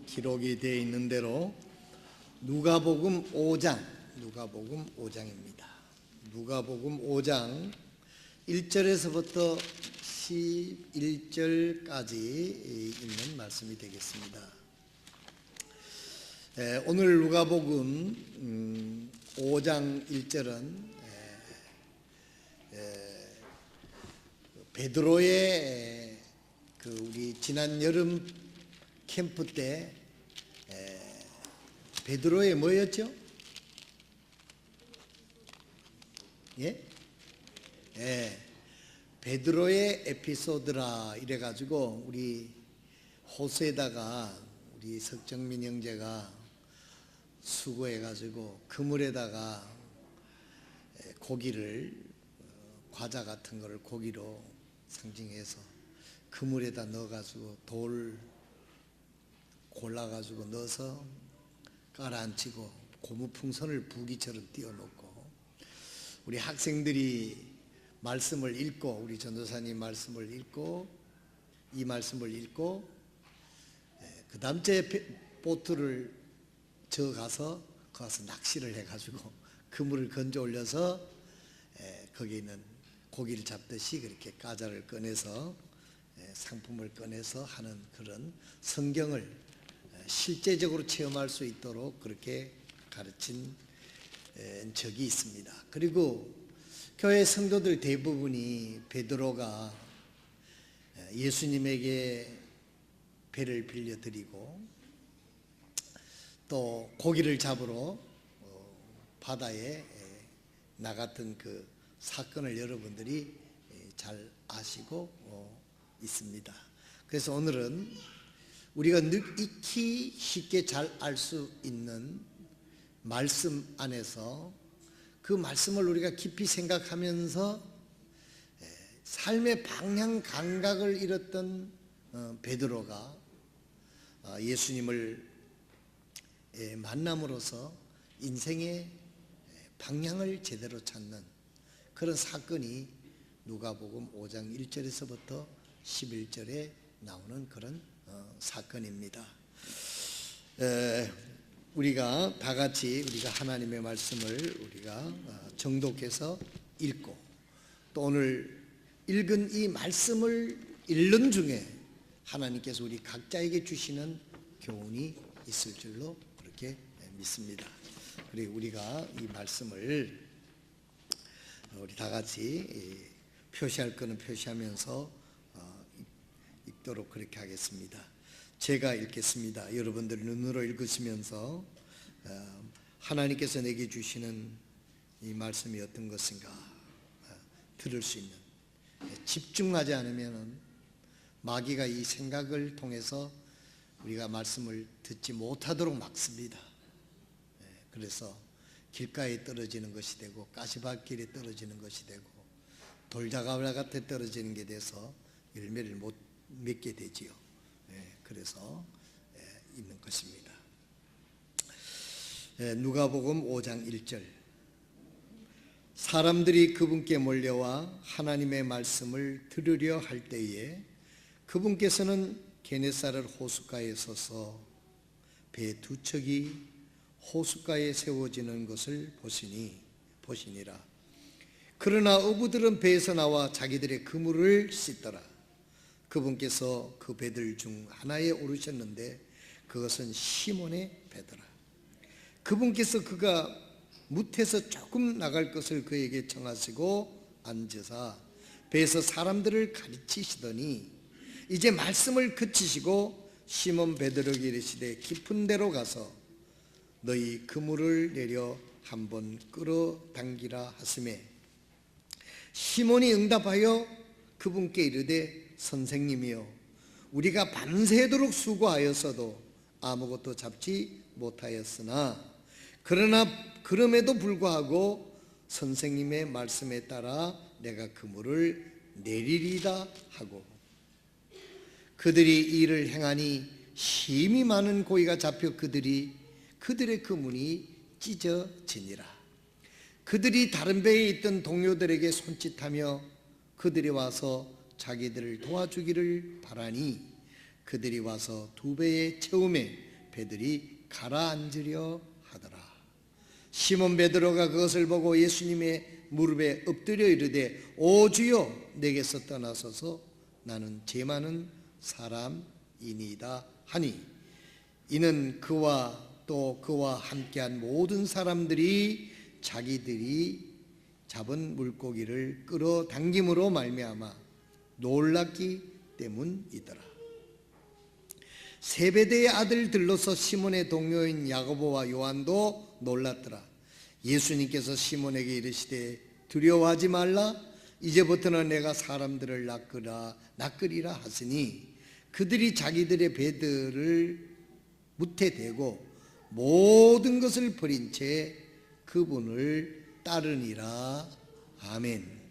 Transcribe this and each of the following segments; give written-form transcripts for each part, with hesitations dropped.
기록이 되어 있는 대로 누가복음 5장입니다. 누가복음 5장 1절에서부터 11절까지 있는 말씀이 되겠습니다. 오늘 누가복음 5장 1절은 베드로의 우리 지난 여름 캠프 때 베드로의 뭐였죠? 베드로의 에피소드라 이래가지고 우리 호수에다가 우리 석정민 형제가 수고해가지고 그물에다가 고기를 과자 같은 거를 고기로 상징해서 그물에다 넣어가지고 돌 골라가지고 넣어서 깔아앉히고 고무풍선을 부기처럼 띄워놓고 우리 학생들이 말씀을 읽고 우리 전도사님 말씀을 읽고 이 말씀을 읽고 그 다음 주에 보트를 저어가서 거기서 낚시를 해가지고 그물을 건져 올려서 거기 있는 고기를 잡듯이 그렇게 과자를 꺼내서 상품을 꺼내서 하는 그런 성경을 실제적으로 체험할 수 있도록 그렇게 가르친 적이 있습니다. 그리고 교회 성도들 대부분이 베드로가 예수님에게 배를 빌려드리고 또 고기를 잡으러 바다에 나갔던 그 사건을 여러분들이 잘 아시고 있습니다. 그래서 오늘은 우리가 익히 쉽게 잘 알 수 있는 말씀 안에서 그 말씀을 우리가 깊이 생각하면서 삶의 방향 감각을 잃었던 베드로가 예수님을 만남으로써 인생의 방향을 제대로 찾는 그런 사건이 누가복음 5장 1절에서부터 11절에 나오는 그런 사건입니다. 우리가 다 같이 우리가 하나님의 말씀을 우리가 정독해서 읽고 또 오늘 읽은 이 말씀을 읽는 중에 하나님께서 우리 각자에게 주시는 교훈이 있을 줄로 그렇게 믿습니다. 그리고 우리가 이 말씀을 우리 다 같이 표시할 거는 표시하면서 읽도록 그렇게 하겠습니다. 제가 읽겠습니다. 여러분들이 눈으로 읽으시면서 하나님께서 내게 주시는 이 말씀이 어떤 것인가 들을 수 있는, 집중하지 않으면 마귀가 이 생각을 통해서 우리가 말씀을 듣지 못하도록 막습니다. 그래서 길가에 떨어지는 것이 되고 가시밭길에 떨어지는 것이 되고 돌자가밭에 떨어지는 게 돼서 열매를 못 맺게 되지요. 그래서 있는 것입니다. 누가복음 5장 1절 사람들이 그분께 몰려와 하나님의 말씀을 들으려 할 때에 그분께서는 게네사렛 호숫가에 서서 배 두 척이 호숫가에 세워지는 것을 보시니라. 그러나 어부들은 배에서 나와 자기들의 그물을 씻더라. 그분께서 그 배들 중 하나에 오르셨는데 그것은 시몬의 배더라. 그분께서 그가 뭇에서 조금 나갈 것을 그에게 청하시고 앉으사 배에서 사람들을 가르치시더니 이제 말씀을 그치시고 시몬 베드로에게 이르시되 깊은 데로 가서 너희 그물을 내려 한번 끌어당기라 하시매 시몬이 응답하여 그분께 이르되 선생님이여 우리가 밤새도록 수고하였어도 아무것도 잡지 못하였으나 그러나 그럼에도 불구하고 선생님의 말씀에 따라 내가 그물을 내리리다 하고 그들이 이 일을 행하니 심히 많은 고기가 잡혀 그들의 그물이 찢어지니라. 그들이 다른 배에 있던 동료들에게 손짓하며 그들이 와서 자기들을 도와주기를 바라니 그들이 와서 두 배에 채우매 배들이 가라앉으려 하더라. 시몬 베드로가 그것을 보고 예수님의 무릎에 엎드려 이르되 오 주여 내게서 떠나소서 나는 죄 많은 사람이니이다 하니 이는 그와 또 그와 함께한 모든 사람들이 자기들이 잡은 물고기를 끌어당김으로 말미암아 놀랐기 때문이더라. 세베대의 아들들로서 시몬의 동료인 야고보와 요한도 놀랐더라. 예수님께서 시몬에게 이르시되 두려워하지 말라. 이제부터는 내가 사람들을 낚으리라 하시니 그들이 자기들의 배들을 무태 대고 모든 것을 버린 채 그분을 따르니라. 아멘.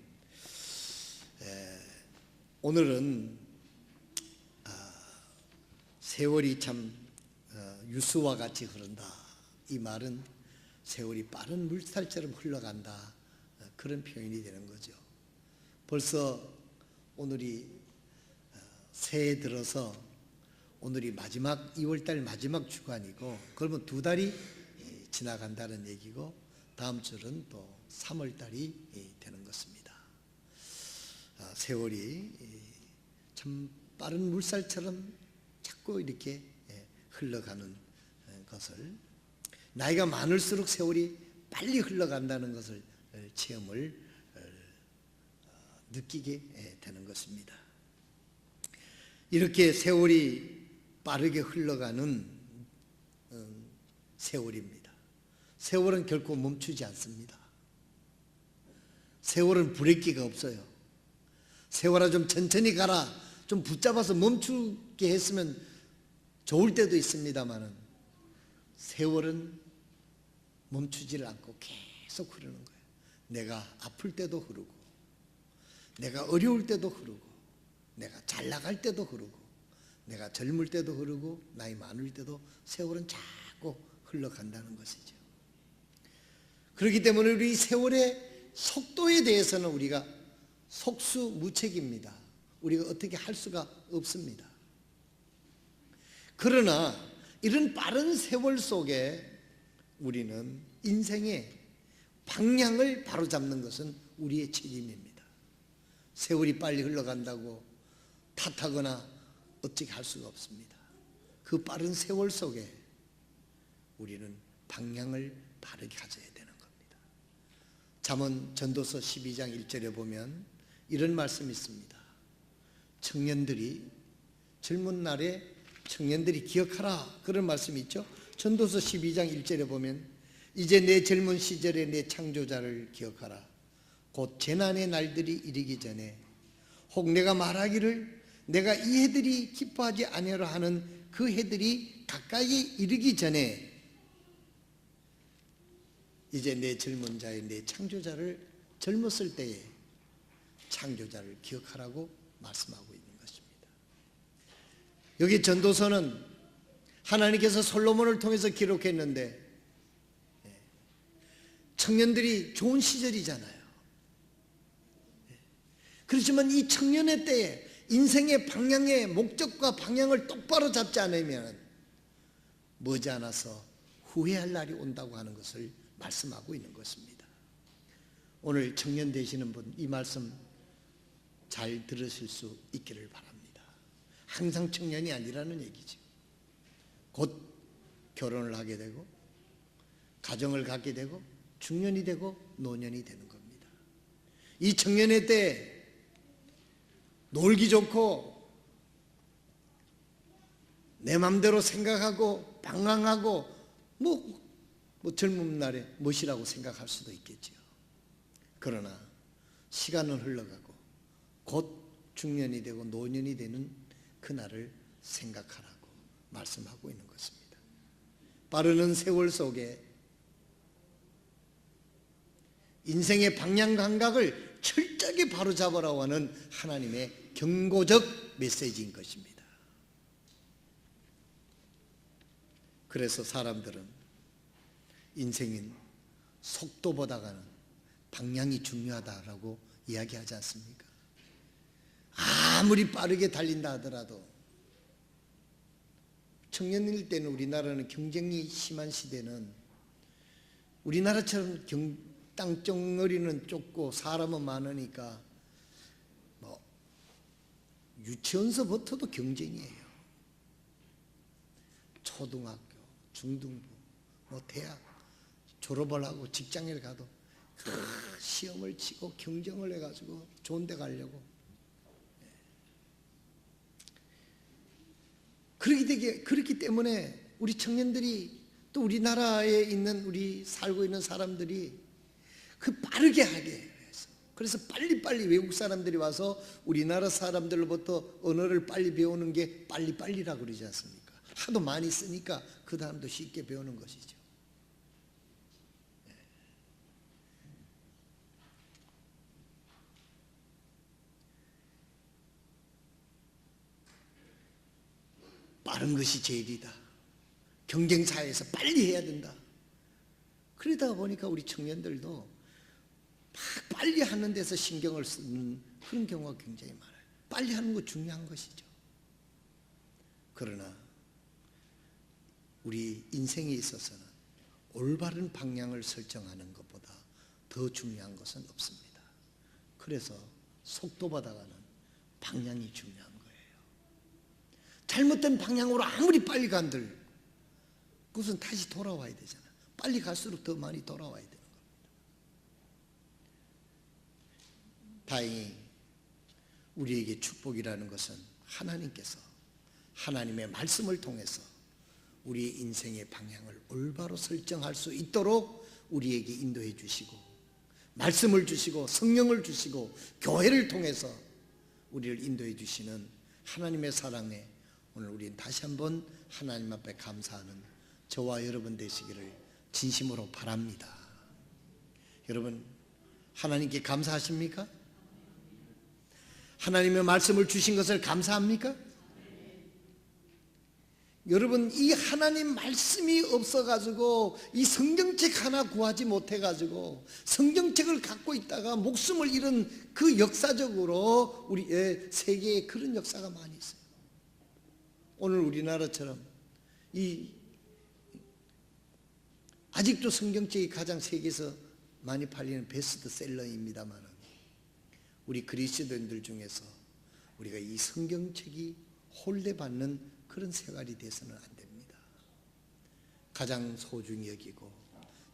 오늘은 세월이 참 유수와 같이 흐른다. 이 말은 세월이 빠른 물살처럼 흘러간다. 그런 표현이 되는 거죠. 벌써 오늘이 새해 들어서 오늘이 마지막 2월달 마지막 주간이고 그러면 2달이 지나간다는 얘기고 다음 주는 또 3월달이 되는 것입니다. 세월이 참 빠른 물살처럼 자꾸 이렇게 흘러가는 것을 나이가 많을수록 세월이 빨리 흘러간다는 것을 체험을 느끼게 되는 것입니다. 이렇게 세월이 빠르게 흘러가는 세월입니다. 세월은 결코 멈추지 않습니다. 세월은 브레이크가 없어요. 세월아 좀 천천히 가라, 좀 붙잡아서 멈추게 했으면 좋을 때도 있습니다만은 세월은 멈추지를 않고 계속 흐르는 거예요. 내가 아플 때도 흐르고 내가 어려울 때도 흐르고 내가 잘 나갈 때도 흐르고 내가 젊을 때도 흐르고 나이 많을 때도 세월은 자꾸 흘러간다는 것이죠. 그렇기 때문에 우리 세월의 속도에 대해서는 우리가 속수무책입니다. 우리가 어떻게 할 수가 없습니다. 그러나 이런 빠른 세월 속에 우리는 인생의 방향을 바로잡는 것은 우리의 책임입니다. 세월이 빨리 흘러간다고 탓하거나 어떻게 할 수가 없습니다. 그 빠른 세월 속에 우리는 방향을 바르게 가져야 되는 겁니다. 잠언 전도서 12장 1절에 보면 이런 말씀이 있습니다. 청년들이 젊은 날에 청년들이 기억하라, 그런 말씀이 있죠. 전도서 12장 1절에 보면 이제 내 젊은 시절에 내 창조자를 기억하라. 곧 재난의 날들이 이르기 전에 혹 내가 말하기를 내가 이 해들이 기뻐하지 아니하라 하는 그 해들이 가까이 이르기 전에 이제 내 젊은 자의 내 창조자를 젊었을 때에 창조자를 기억하라고 말씀하고 있는 것입니다. 여기 전도서는 하나님께서 솔로몬을 통해서 기록했는데 청년들이 좋은 시절이잖아요. 그렇지만 이 청년의 때에 인생의 방향의 목적과 방향을 똑바로 잡지 않으면 머지않아서 후회할 날이 온다고 하는 것을 말씀하고 있는 것입니다. 오늘 청년 되시는 분 이 말씀 잘 들으실 수 있기를 바랍니다. 항상 청년이 아니라는 얘기죠. 곧 결혼을 하게 되고 가정을 갖게 되고 중년이 되고 노년이 되는 겁니다. 이 청년의 때 놀기 좋고 내 맘대로 생각하고 방황하고 뭐 젊은 날에 무엇이라고 생각할 수도 있겠죠. 그러나 시간은 흘러가고 곧 중년이 되고 노년이 되는 그날을 생각하라고 말씀하고 있는 것입니다. 빠르는 세월 속에 인생의 방향 감각을 철저하게 바로잡으라고 하는 하나님의 경고적 메시지인 것입니다. 그래서 사람들은 인생인 속도보다는 방향이 중요하다라고 이야기하지 않습니까? 아무리 빠르게 달린다 하더라도 청년일 때는 우리나라는 경쟁이 심한 시대는 우리나라처럼 땅덩어리는 좁고 사람은 많으니까 뭐 유치원서부터도 경쟁이에요. 초등학교, 중등부, 뭐 대학 졸업을 하고 직장에 가도 시험을 치고 경쟁을 해가지고 좋은 데 가려고. 그렇기 때문에 우리 청년들이 또 우리나라에 있는 우리 살고 있는 사람들이 그 빠르게 하게 해서 그래서 빨리빨리 외국 사람들이 와서 우리나라 사람들로부터 언어를 빨리 배우는 게 빨리빨리라고 그러지 않습니까? 하도 많이 쓰니까 그 다음도 쉽게 배우는 것이죠. 빠른 것이 제일이다. 경쟁사회에서 빨리 해야 된다. 그러다 보니까 우리 청년들도 막 빨리 하는 데서 신경을 쓰는 그런 경우가 굉장히 많아요. 빨리 하는 거 중요한 것이죠. 그러나 우리 인생에 있어서는 올바른 방향을 설정하는 것보다 더 중요한 것은 없습니다. 그래서 속도받아가는 방향이 중요한 거예요. 잘못된 방향으로 아무리 빨리 간들 그것은 다시 돌아와야 되잖아. 빨리 갈수록 더 많이 돌아와야 되는 겁니다. 다행히 우리에게 축복이라는 것은 하나님께서 하나님의 말씀을 통해서 우리의 인생의 방향을 올바로 설정할 수 있도록 우리에게 인도해 주시고 말씀을 주시고 성령을 주시고 교회를 통해서 우리를 인도해 주시는 하나님의 사랑에 오늘 우리는 다시 한번 하나님 앞에 감사하는 저와 여러분 되시기를 진심으로 바랍니다. 여러분 하나님께 감사하십니까? 하나님의 말씀을 주신 것을 감사합니까? 여러분 이 하나님 말씀이 없어가지고 이 성경책 하나 구하지 못해가지고 성경책을 갖고 있다가 목숨을 잃은 그 역사적으로 우리의 세계에 그런 역사가 많이 있어요. 오늘 우리나라처럼 아직도 성경책이 가장 세계에서 많이 팔리는 베스트셀러입니다만 우리 그리스도인들 중에서 우리가 이 성경책이 혼례받는 그런 생활이 돼서는 안 됩니다. 가장 소중히 여기고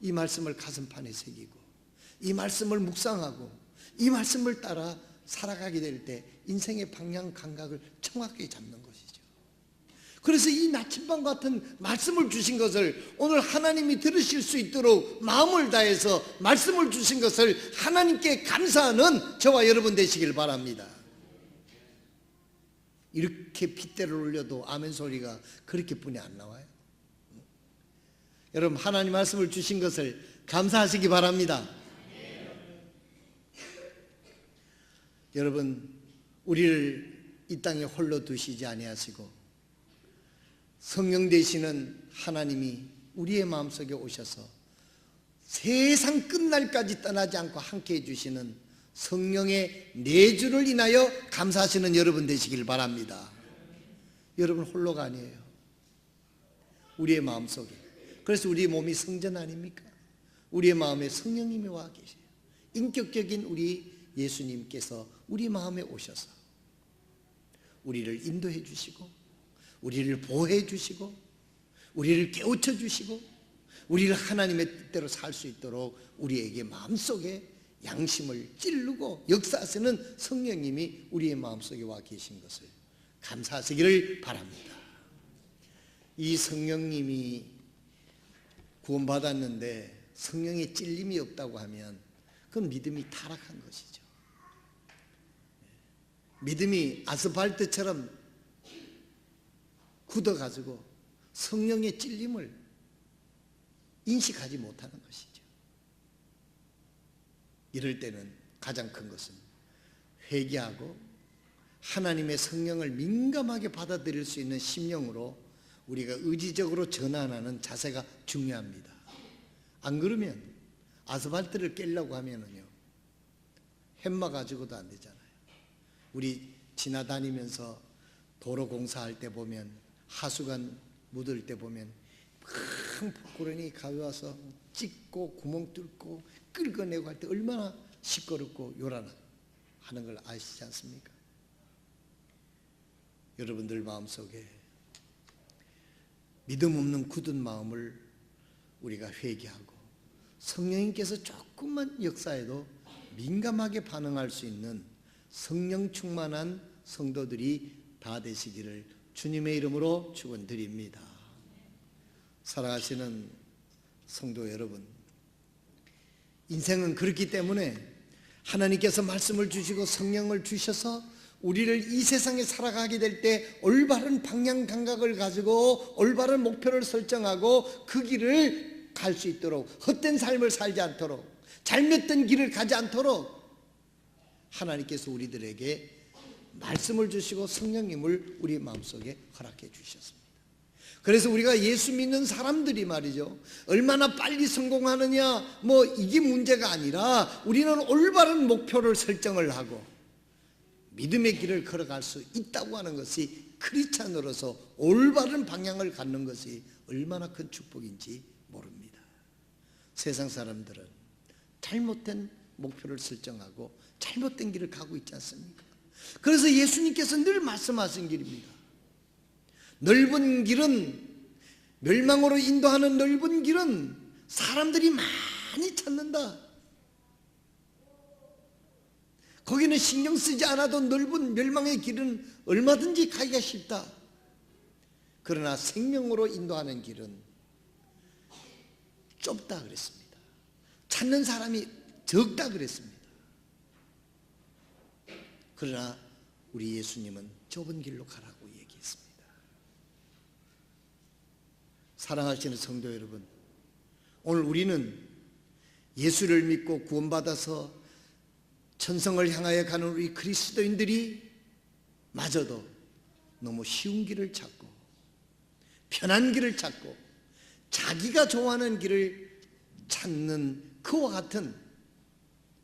이 말씀을 가슴판에 새기고 이 말씀을 묵상하고 이 말씀을 따라 살아가게 될 때 인생의 방향 감각을 정확하게 잡는 것이죠. 그래서 이 나침반 같은 말씀을 주신 것을 오늘 하나님이 들으실 수 있도록 마음을 다해서 말씀을 주신 것을 하나님께 감사하는 저와 여러분 되시길 바랍니다. 이렇게 핏대를 올려도 아멘 소리가 그렇게뿐이 안 나와요. 여러분 하나님 말씀을 주신 것을 감사하시기 바랍니다. 여러분 우리를 이 땅에 홀로 두시지 아니하시고 성령 되시는 하나님이 우리의 마음속에 오셔서 세상 끝날까지 떠나지 않고 함께해 주시는 성령의 내주를 인하여 감사하시는 여러분 되시길 바랍니다. 여러분 홀로가 아니에요. 우리의 마음속에. 그래서 우리의 몸이 성전 아닙니까? 우리의 마음에 성령님이 와 계세요. 인격적인 우리 예수님께서 우리 마음에 오셔서 우리를 인도해 주시고 우리를 보호해 주시고 우리를 깨우쳐 주시고 우리를 하나님의 뜻대로 살 수 있도록 우리에게 마음속에 양심을 찌르고 역사하시는 성령님이 우리의 마음속에 와 계신 것을 감사하시기를 바랍니다. 이 성령님이 구원받았는데 성령의 찔림이 없다고 하면 그건 믿음이 타락한 것이죠. 믿음이 아스팔트처럼 굳어가지고 성령의 찔림을 인식하지 못하는 것이죠. 이럴 때는 가장 큰 것은 회개하고 하나님의 성령을 민감하게 받아들일 수 있는 심령으로 우리가 의지적으로 전환하는 자세가 중요합니다. 안 그러면 아스팔트를 깨려고 하면은요 햄마 가지고도 안 되잖아요. 우리 지나다니면서 도로 공사할 때 보면 하수관 묻을 때 보면 큰 포크레인이 가져와서 찍고 구멍 뚫고 긁어내고 할 때 얼마나 시끄럽고 요란하는 걸 아시지 않습니까? 여러분들 마음속에 믿음 없는 굳은 마음을 우리가 회개하고 성령님께서 조금만 역사해도 민감하게 반응할 수 있는 성령 충만한 성도들이 다 되시기를 주님의 이름으로 축원드립니다. 사랑하시는 성도 여러분, 인생은 그렇기 때문에 하나님께서 말씀을 주시고 성령을 주셔서 우리를 이 세상에 살아가게 될 때 올바른 방향 감각을 가지고 올바른 목표를 설정하고 그 길을 갈 수 있도록, 헛된 삶을 살지 않도록, 잘못된 길을 가지 않도록 하나님께서 우리들에게 말씀을 주시고 성령님을 우리 마음속에 허락해 주셨습니다. 그래서 우리가 예수 믿는 사람들이 말이죠, 얼마나 빨리 성공하느냐 뭐 이게 문제가 아니라 우리는 올바른 목표를 설정을 하고 믿음의 길을 걸어갈 수 있다고 하는 것이 크리스찬으로서 올바른 방향을 갖는 것이 얼마나 큰 축복인지 모릅니다. 세상 사람들은 잘못된 목표를 설정하고 잘못된 길을 가고 있지 않습니까? 그래서 예수님께서 늘 말씀하신 길입니다. 넓은 길은, 멸망으로 인도하는 넓은 길은 사람들이 많이 찾는다. 거기는 신경 쓰지 않아도 넓은 멸망의 길은 얼마든지 가기가 쉽다. 그러나 생명으로 인도하는 길은 좁다 그랬습니다. 찾는 사람이 적다 그랬습니다. 그러나 우리 예수님은 좁은 길로 가라고 얘기했습니다. 사랑하시는 성도 여러분, 오늘 우리는 예수를 믿고 구원받아서 천성을 향하여 가는 우리 그리스도인들이 마저도 너무 쉬운 길을 찾고 편한 길을 찾고 자기가 좋아하는 길을 찾는 그와 같은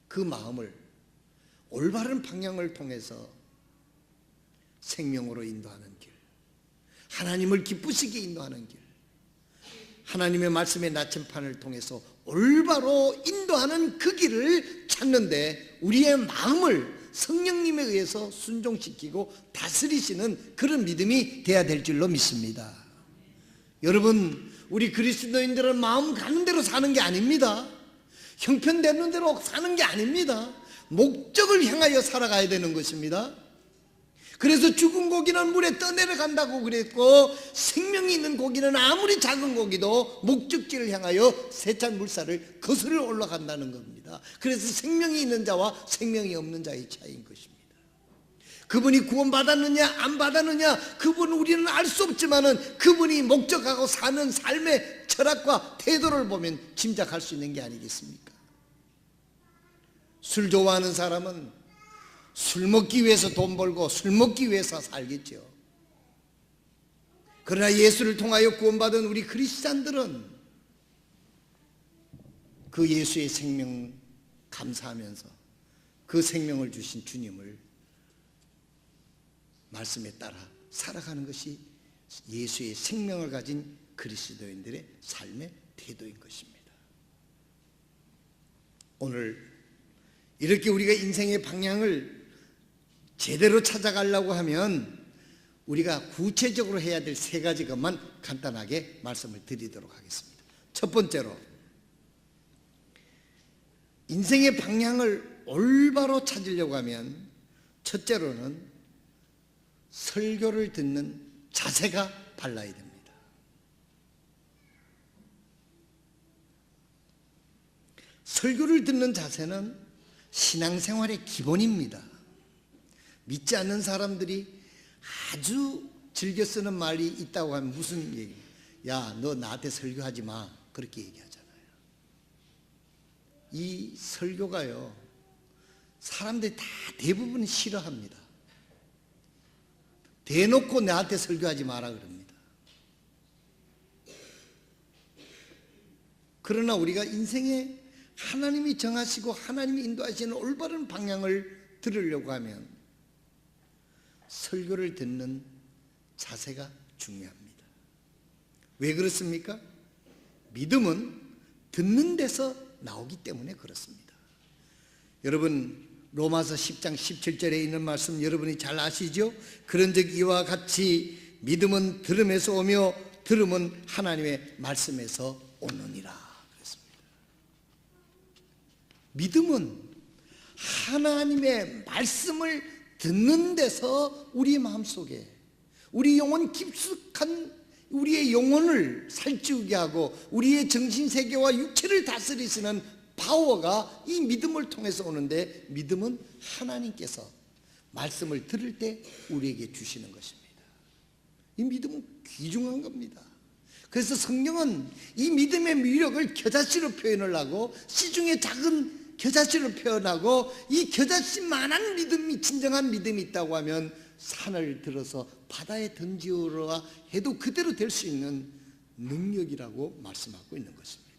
그 마음을 올바른 방향을 통해서 생명으로 인도하는 길, 하나님을 기쁘시게 인도하는 길, 하나님의 말씀의 나침판을 통해서 올바로 인도하는 그 길을 찾는데 우리의 마음을 성령님에 의해서 순종시키고 다스리시는 그런 믿음이 돼야 될 줄로 믿습니다. 여러분, 우리 그리스도인들은 마음 가는 대로 사는 게 아닙니다. 형편되는 대로 사는 게 아닙니다. 목적을 향하여 살아가야 되는 것입니다. 그래서 죽은 고기는 물에 떠내려간다고 그랬고, 생명이 있는 고기는 아무리 작은 고기도 목적지를 향하여 세찬 물살을 거슬러 올라간다는 겁니다. 그래서 생명이 있는 자와 생명이 없는 자의 차이인 것입니다. 그분이 구원받았느냐 안 받았느냐 그분 우리는 알 수 없지만은 그분이 목적하고 사는 삶의 철학과 태도를 보면 짐작할 수 있는 게 아니겠습니까? 술 좋아하는 사람은 술 먹기 위해서 돈 벌고 술 먹기 위해서 살겠죠. 그러나 예수를 통하여 구원받은 우리 크리스찬들은 그 예수의 생명 감사하면서 그 생명을 주신 주님을 말씀에 따라 살아가는 것이 예수의 생명을 가진 그리스도인들의 삶의 태도인 것입니다. 오늘 이렇게 우리가 인생의 방향을 제대로 찾아가려고 하면 우리가 구체적으로 해야 될 세 가지 것만 간단하게 말씀을 드리도록 하겠습니다. 첫 번째로, 인생의 방향을 올바로 찾으려고 하면 첫째로는 설교를 듣는 자세가 발라야 됩니다. 설교를 듣는 자세는 신앙생활의 기본입니다. 믿지 않는 사람들이 아주 즐겨 쓰는 말이 있다고 하면 무슨 얘기? 야, 너 나한테 설교하지 마. 그렇게 얘기하잖아요. 이 설교가요, 사람들이 다 대부분 싫어합니다. 대놓고 나한테 설교하지 마라 그럽니다. 그러나 우리가 인생에 하나님이 정하시고 하나님이 인도하시는 올바른 방향을 들으려고 하면 설교를 듣는 자세가 중요합니다. 왜 그렇습니까? 믿음은 듣는 데서 나오기 때문에 그렇습니다. 여러분, 로마서 10장 17절에 있는 말씀 여러분이 잘 아시죠? 그런즉 이와 같이 믿음은 들음에서 오며 들음은 하나님의 말씀에서 오느니라 그랬습니다. 믿음은 하나님의 말씀을 듣는 데서 우리 마음속에 우리 영혼 깊숙한 우리의 영혼을 살찌우게 하고 우리의 정신세계와 육체를 다스리시는 파워가 이 믿음을 통해서 오는데, 믿음은 하나님께서 말씀을 들을 때 우리에게 주시는 것입니다. 이 믿음은 귀중한 겁니다. 그래서 성경은 이 믿음의 위력을 겨자씨로 표현을 하고 시중에 작은 겨자씨로 표현하고, 이 겨자씨만한 믿음이 진정한 믿음이 있다고 하면 산을 들어서 바다에 던지오라 해도 그대로 될 수 있는 능력이라고 말씀하고 있는 것입니다.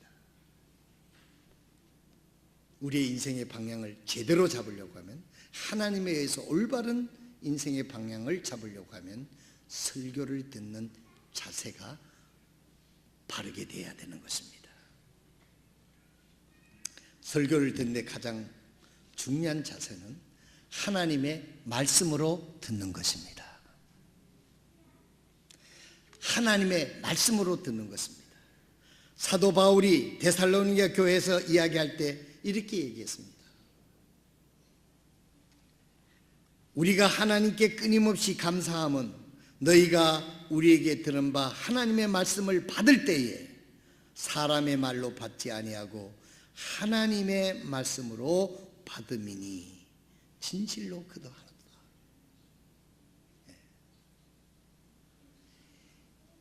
우리의 인생의 방향을 제대로 잡으려고 하면, 하나님에 의해서 올바른 인생의 방향을 잡으려고 하면 설교를 듣는 자세가 바르게 돼야 되는 것입니다. 설교를 듣는데 가장 중요한 자세는 하나님의 말씀으로 듣는 것입니다. 하나님의 말씀으로 듣는 것입니다. 사도 바울이 데살로니가 교회에서 이야기할 때 이렇게 얘기했습니다. 우리가 하나님께 끊임없이 감사함은 너희가 우리에게 들은 바 하나님의 말씀을 받을 때에 사람의 말로 받지 아니하고 하나님의 말씀으로 받음이니 진실로 그도하노라.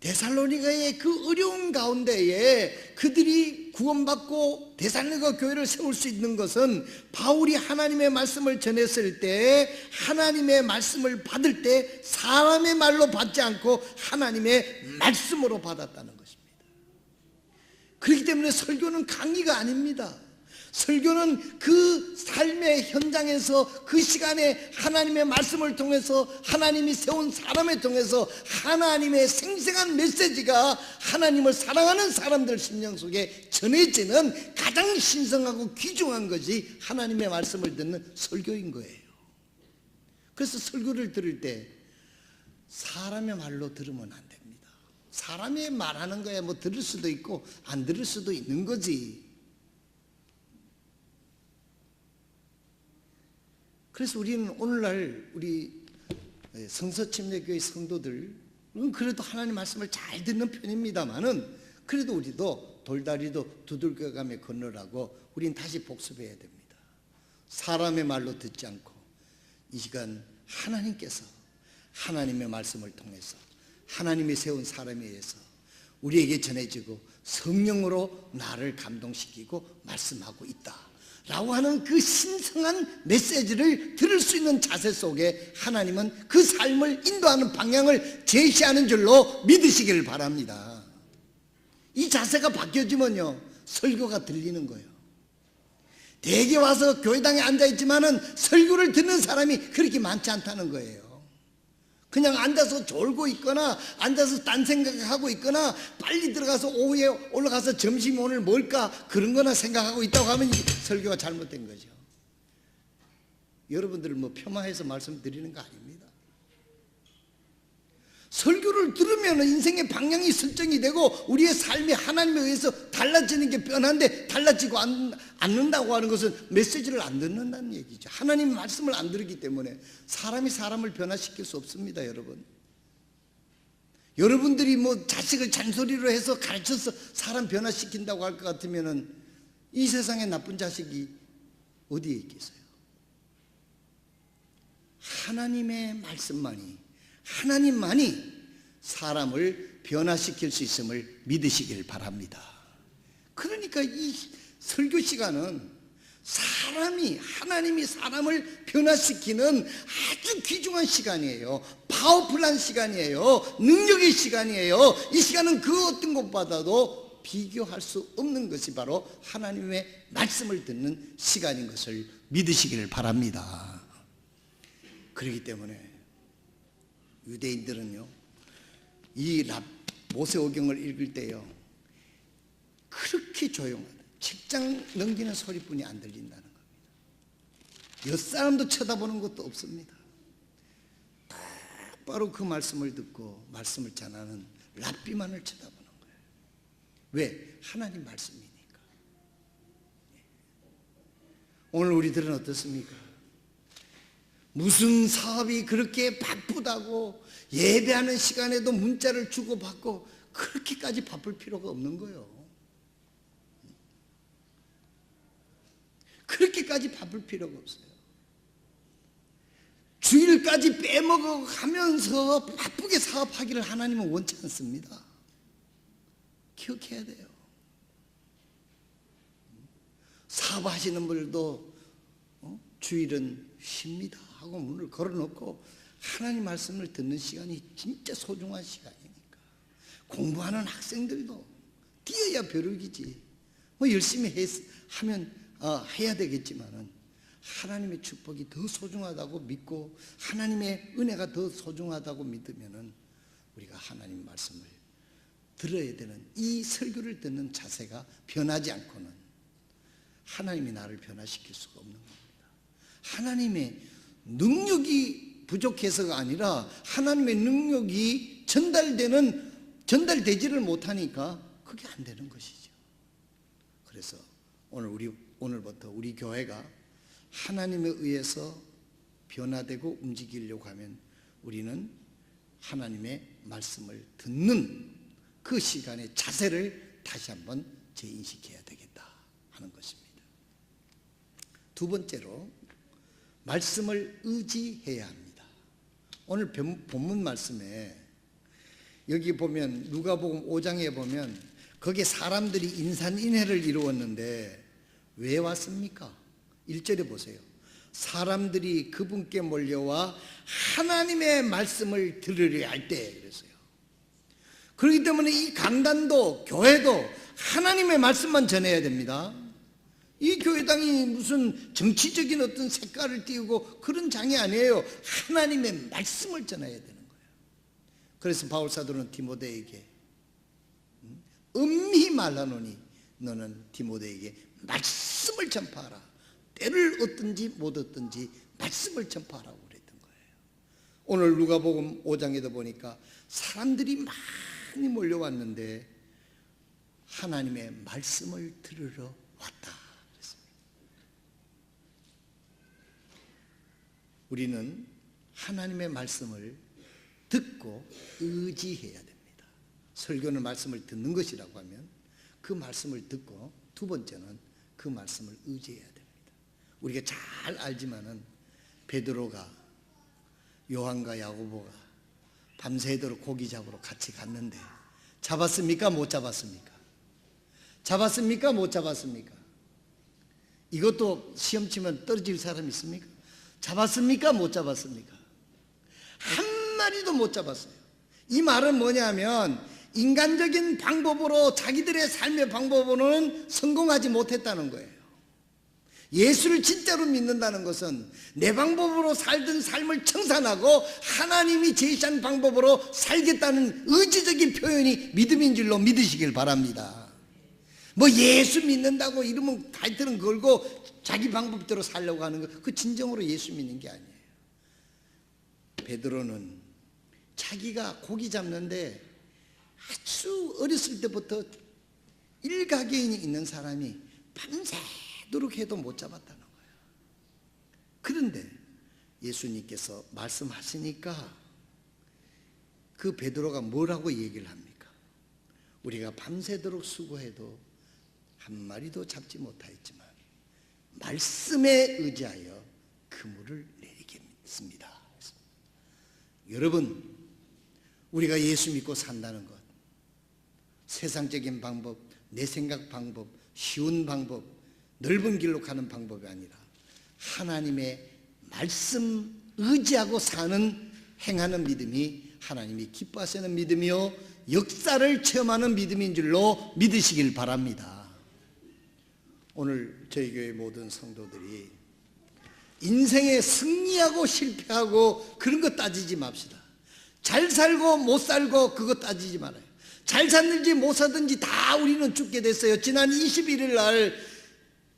데살로니가의 그 어려운 가운데에 그들이 구원받고 데살로니가 교회를 세울 수 있는 것은 바울이 하나님의 말씀을 전했을 때, 하나님의 말씀을 받을 때 사람의 말로 받지 않고 하나님의 말씀으로 받았다는 것입니다. 그렇기 때문에 설교는 강의가 아닙니다. 설교는 그 삶의 현장에서 그 시간에 하나님의 말씀을 통해서, 하나님이 세운 사람을 통해서 하나님의 생생한 메시지가 하나님을 사랑하는 사람들 심령 속에 전해지는 가장 신성하고 귀중한 것이 하나님의 말씀을 듣는 설교인 거예요. 그래서 설교를 들을 때 사람의 말로 들으면 안 됩니다. 사람이 말하는 거야 뭐 들을 수도 있고 안 들을 수도 있는 거지. 그래서 우리는 오늘날 우리 성서침례교회 성도들은 그래도 하나님 말씀을 잘 듣는 편입니다만은, 그래도 우리도 돌다리도 두들겨가며 건너라고 우리는 다시 복습해야 됩니다. 사람의 말로 듣지 않고 이 시간 하나님께서 하나님의 말씀을 통해서 하나님이 세운 사람에 의해서 우리에게 전해지고 성령으로 나를 감동시키고 말씀하고 있다 라고 하는 그 신성한 메시지를 들을 수 있는 자세 속에 하나님은 그 삶을 인도하는 방향을 제시하는 줄로 믿으시기를 바랍니다. 이 자세가 바뀌어지면요 설교가 들리는 거예요. 대개 와서 교회당에 앉아있지만은 설교를 듣는 사람이 그렇게 많지 않다는 거예요. 그냥 앉아서 졸고 있거나 앉아서 딴 생각하고 있거나 빨리 들어가서 오후에 올라가서 점심이 오늘 뭘까 그런 거나 생각하고 있다고 하면 설교가 잘못된 거죠. 여러분들을 뭐 폄하해서 말씀드리는 거 아닙니다. 설교를 들으면 인생의 방향이 설정이 되고 우리의 삶이 하나님에 의해서 달라지는 게 뻔한데, 달라지고 않는다고 하는 것은 메시지를 안 듣는다는 얘기죠. 하나님 말씀을 안 들었기 때문에 사람이 사람을 변화시킬 수 없습니다. 여러분들이 뭐 자식을 잔소리로 해서 가르쳐서 사람 변화시킨다고 할 것 같으면은 이 세상에 나쁜 자식이 어디에 있겠어요? 하나님의 말씀만이, 하나님만이 사람을 변화시킬 수 있음을 믿으시길 바랍니다. 그러니까 이 설교 시간은 하나님이 사람을 변화시키는 아주 귀중한 시간이에요. 파워풀한 시간이에요. 능력의 시간이에요. 이 시간은 그 어떤 것보다도 비교할 수 없는 것이 바로 하나님의 말씀을 듣는 시간인 것을 믿으시기를 바랍니다. 그렇기 때문에 유대인들은요, 이 모세오경을 읽을 때요, 그렇게 조용하다. 책장 넘기는 소리뿐이 안 들린다는 겁니다. 옆 사람도 쳐다보는 것도 없습니다. 바로 그 말씀을 듣고 말씀을 전하는 랍비만을 쳐다보는 거예요. 왜? 하나님 말씀이니까. 오늘 우리들은 어떻습니까? 무슨 사업이 그렇게 바쁘다고 예배하는 시간에도 문자를 주고받고 그렇게까지 바쁠 필요가 없는 거예요. 그렇게까지 바쁠 필요가 없어요. 주일까지 빼먹어 가면서 바쁘게 사업하기를 하나님은 원치 않습니다. 기억해야 돼요. 사업하시는 분들도 주일은 쉽니다 하고 문을 걸어놓고 하나님 말씀을 듣는 시간이 진짜 소중한 시간이니까. 공부하는 학생들도 뛰어야 벼룩이지. 뭐 열심히 하면 해야 되겠지만은 하나님의 축복이 더 소중하다고 믿고 하나님의 은혜가 더 소중하다고 믿으면은 우리가 하나님 말씀을 들어야 되는 이 설교를 듣는 자세가 변하지 않고는 하나님이 나를 변화시킬 수가 없는 겁니다. 하나님의 능력이 부족해서가 아니라 하나님의 능력이 전달되지를 못하니까 그게 안 되는 것이죠. 그래서 오늘부터 우리 교회가 하나님에 의해서 변화되고 움직이려고 하면 우리는 하나님의 말씀을 듣는 그 시간의 자세를 다시 한번 재인식해야 되겠다 하는 것입니다. 두 번째로 말씀을 의지해야 합니다. 오늘 본문 말씀에 여기 보면 누가복음 5장에 보면 거기에 사람들이 인산인해를 이루었는데 왜 왔습니까? 1절에 보세요. 사람들이 그분께 몰려와 하나님의 말씀을 들으려 할 때 그랬어요. 그렇기 때문에 이 강단도 교회도 하나님의 말씀만 전해야 됩니다. 이 교회당이 무슨 정치적인 어떤 색깔을 띄우고 그런 장이 아니에요. 하나님의 말씀을 전해야 되는 거예요. 그래서 바울 사도는 디모데에게 엄히 말하노니 너는 디모데에게 말씀을 전파하라. 때를 얻든지 못 얻든지 말씀을 전파하라고 그랬던 거예요. 오늘 누가복음 5장에도 보니까 사람들이 많이 몰려왔는데 하나님의 말씀을 들으러 왔다 그랬습니다. 우리는 하나님의 말씀을 듣고 의지해야 됩니다. 설교는 말씀을 듣는 것이라고 하면 그 말씀을 듣고 두 번째는 그 말씀을 의지해야 됩니다. 우리가 잘 알지만은 베드로가 요한과 야고보가 밤새도록 고기 잡으러 같이 갔는데 잡았습니까? 못 잡았습니까? 잡았습니까? 못 잡았습니까? 이것도 시험 치면 떨어질 사람 있습니까? 잡았습니까? 못 잡았습니까? 한 마리도 못 잡았어요. 이 말은 뭐냐면 인간적인 방법으로 자기들의 삶의 방법으로는 성공하지 못했다는 거예요. 예수를 진짜로 믿는다는 것은 내 방법으로 살던 삶을 청산하고 하나님이 제시한 방법으로 살겠다는 의지적인 표현이 믿음인 줄로 믿으시길 바랍니다. 뭐 예수 믿는다고 이러면 타이틀은 걸고 자기 방법대로 살려고 하는 거, 그 진정으로 예수 믿는 게 아니에요. 베드로는 자기가 고기 잡는데 아주 어렸을 때부터 일가견이 있는 사람이 밤새도록 해도 못 잡았다는 거예요. 그런데 예수님께서 말씀하시니까 그 베드로가 뭐라고 얘기를 합니까? 우리가 밤새도록 수고해도 한 마리도 잡지 못하였지만 말씀에 의지하여 그물을 내리겠습니다. 여러분, 우리가 예수 믿고 산다는 것, 세상적인 방법, 내 생각 방법, 쉬운 방법, 넓은 길로 가는 방법이 아니라 하나님의 말씀 의지하고 사는 행하는 믿음이 하나님이 기뻐하시는 믿음이요 역사를 체험하는 믿음인 줄로 믿으시길 바랍니다. 오늘 저희 교회 모든 성도들이 인생에 승리하고 실패하고 그런 거 따지지 맙시다. 잘 살고 못 살고 그거 따지지 말아요. 잘 샀는지 못 사든지 다 우리는 죽게 됐어요. 지난 21일 날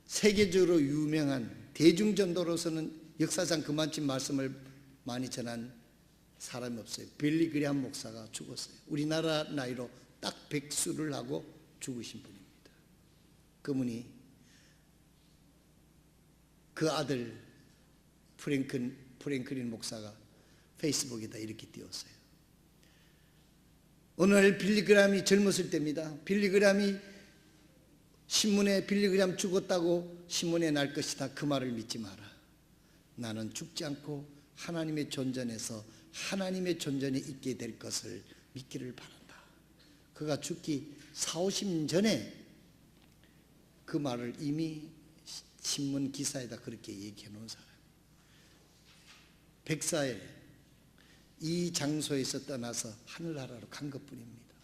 세계적으로 유명한 대중전도로서는 역사상 그만큼 말씀을 많이 전한 사람이 없어요. 빌리 그레이엄 목사가 죽었어요. 우리나라 나이로 딱 100수를 하고 죽으신 분입니다. 그분이 그 아들 프랭클린 목사가 페이스북에다 이렇게 띄웠어요. 오늘 빌리 그레이엄이 젊었을 때입니다. 빌리 그레이엄이 신문에 빌리 그레이엄 죽었다고 신문에 날 것이다. 그 말을 믿지 마라. 나는 죽지 않고 하나님의 존전에서 하나님의 존전에 있게 될 것을 믿기를 바란다. 그가 죽기 40-50년 전에 그 말을 이미 신문 기사에다 그렇게 얘기해 놓은 사람. 백사에 이 장소에서 떠나서 하늘나라로 간 것뿐입니다.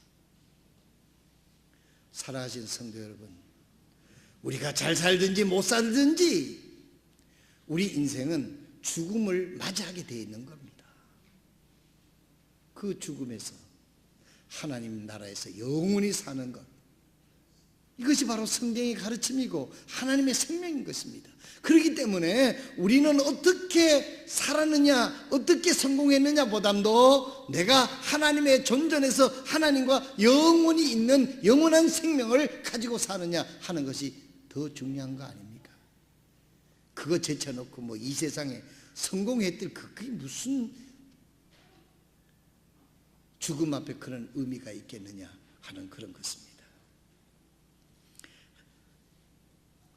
사랑하신 성도 여러분, 우리가 잘 살든지 못 살든지 우리 인생은 죽음을 맞이하게 되어 있는 겁니다. 그 죽음에서 하나님 나라에서 영원히 사는 것, 이것이 바로 성경의 가르침이고 하나님의 생명인 것입니다. 그렇기 때문에 우리는 어떻게 살았느냐, 어떻게 성공했느냐 보담도 내가 하나님의 존전에서 하나님과 영원히 있는 영원한 생명을 가지고 사느냐 하는 것이 더 중요한 거 아닙니까? 그거 제쳐놓고 뭐 이 세상에 성공했들 그게 무슨 죽음 앞에 그런 의미가 있겠느냐 하는 그런 것입니다.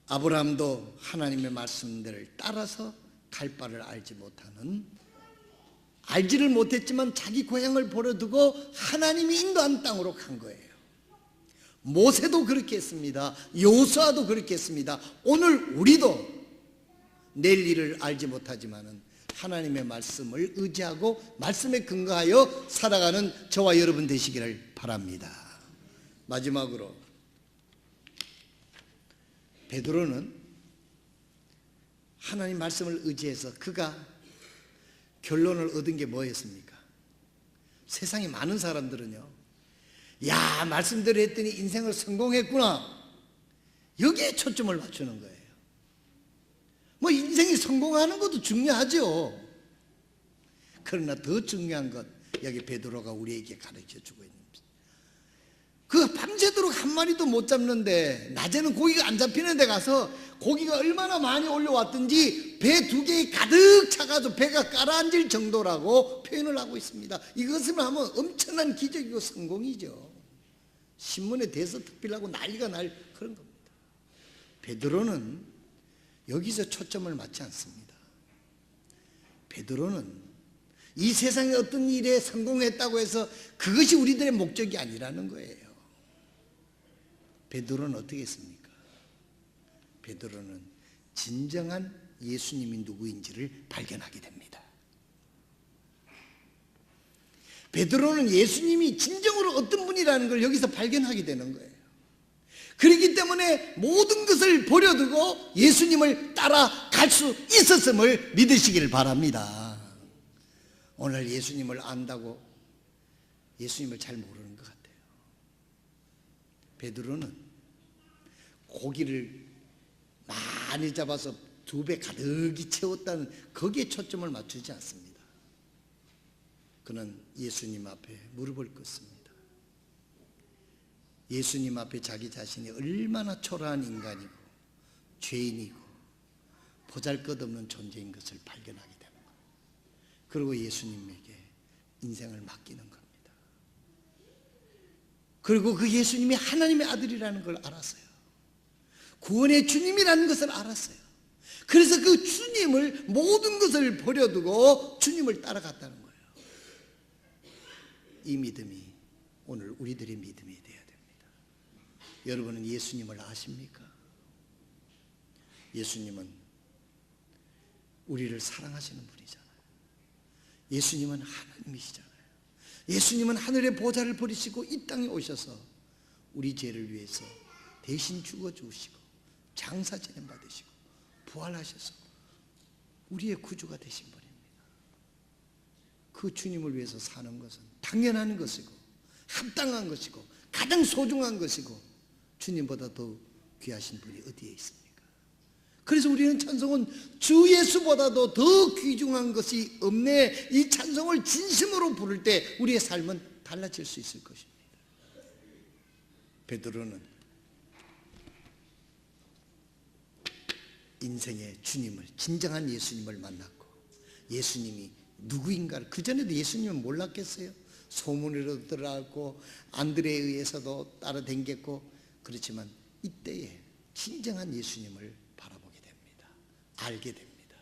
아브라함도 하나님의 말씀들을 따라서 갈 바를 알지를 못했지만 자기 고향을 버려두고 하나님이 인도한 땅으로 간 거예요. 모세도 그렇게 했습니다. 여호수아도 그렇게 했습니다. 오늘 우리도 내일 일을 알지 못하지만은 하나님의 말씀을 의지하고 말씀에 근거하여 살아가는 저와 여러분 되시기를 바랍니다. 마지막으로 베드로는 하나님 말씀을 의지해서 그가 결론을 얻은 게 뭐였습니까? 세상에 많은 사람들은요, 야, 말씀대로 했더니 인생을 성공했구나, 여기에 초점을 맞추는 거예요. 뭐 인생이 성공하는 것도 중요하죠. 그러나 더 중요한 것, 여기 베드로가 우리에게 가르쳐주고 있는 겁니다. 그 밤새도록 한 마리도 못 잡는데 낮에는 고기가 안 잡히는 데 가서 고기가 얼마나 많이 올려왔든지 배 2개에 가득 차가지고 배가 가라앉을 정도라고 표현을 하고 있습니다. 이것을 하면 엄청난 기적이고 성공이죠. 신문에 대서특필하고 난리가 날 그런 겁니다. 베드로는 여기서 초점을 맞지 않습니다. 베드로는 이 세상에 어떤 일에 성공했다고 해서 그것이 우리들의 목적이 아니라는 거예요. 베드로는 어떻게 했습니까? 베드로는 진정한 예수님이 누구인지를 발견하게 됩니다. 베드로는 예수님이 진정으로 어떤 분이라는 걸 여기서 발견하게 되는 거예요. 그렇기 때문에 모든 것을 버려두고 예수님을 따라갈 수 있었음을 믿으시길 바랍니다. 오늘 예수님을 안다고 예수님을 잘 모르는 것 같아요. 베드로는 고기를 많이 잡아서 2배 가득히 채웠다는 거기에 초점을 맞추지 않습니다. 그는 예수님 앞에 무릎을 꿇습니다. 예수님 앞에 자기 자신이 얼마나 초라한 인간이고 죄인이고 보잘것없는 존재인 것을 발견하게 되는 거예요. 그리고 예수님에게 인생을 맡기는 겁니다. 그리고 그 예수님이 하나님의 아들이라는 걸 알았어요. 구원의 주님이라는 것을 알았어요. 그래서 그 주님을, 모든 것을 버려두고 주님을 따라갔다는 거예요. 이 믿음이 오늘 우리들의 믿음이 돼야 됩니다. 여러분은 예수님을 아십니까? 예수님은 우리를 사랑하시는 분이잖아요. 예수님은 하나님이시잖아요. 예수님은 하늘의 보좌를 버리시고 이 땅에 오셔서 우리 죄를 위해서 대신 죽어주시고 장사 지냄 받으시고 부활하셔서 우리의 구주가 되신 분입니다. 그 주님을 위해서 사는 것은 당연한 것이고 합당한 것이고 가장 소중한 것이고 주님보다 더 귀하신 분이 어디에 있습니까? 그래서 우리는 찬송은 주 예수보다도 더 귀중한 것이 없네, 이 찬송을 진심으로 부를 때 우리의 삶은 달라질 수 있을 것입니다. 베드로는 인생의 주님을, 진정한 예수님을 만났고 예수님이 누구인가를, 그전에도 예수님은 몰랐겠어요? 소문으로 들어갔고 안드레에 의해서도 따라다녔고, 그렇지만 이때에 진정한 예수님을 바라보게 됩니다. 알게 됩니다.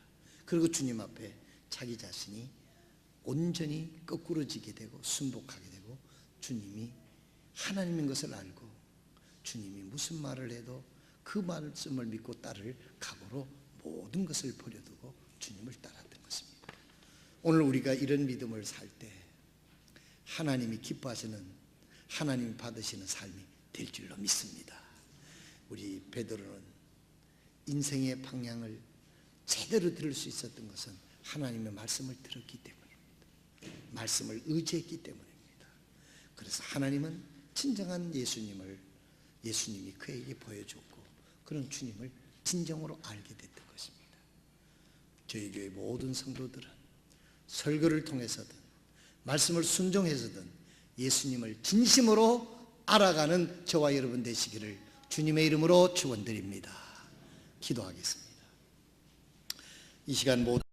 그리고 주님 앞에 자기 자신이 온전히 거꾸러지게 되고 순복하게 되고, 주님이 하나님인 것을 알고 주님이 무슨 말을 해도 그 말씀을 믿고 따를 각오로 모든 것을 버려두고 주님을 따랐던 것입니다. 오늘 우리가 이런 믿음을 살 때 하나님이 기뻐하시는, 하나님이 받으시는 삶이 될 줄로 믿습니다. 우리 베드로는 인생의 방향을 제대로 들을 수 있었던 것은 하나님의 말씀을 들었기 때문입니다. 말씀을 의지했기 때문입니다. 그래서 하나님은 진정한 예수님이 그에게 보여줬고, 그런 주님을 진정으로 알게 됐던 것입니다. 저희 교회 모든 성도들은 설교를 통해서든 말씀을 순종해서든 예수님을 진심으로 알아가는 저와 여러분 되시기를 주님의 이름으로 축원드립니다. 기도하겠습니다. 이 시간 모두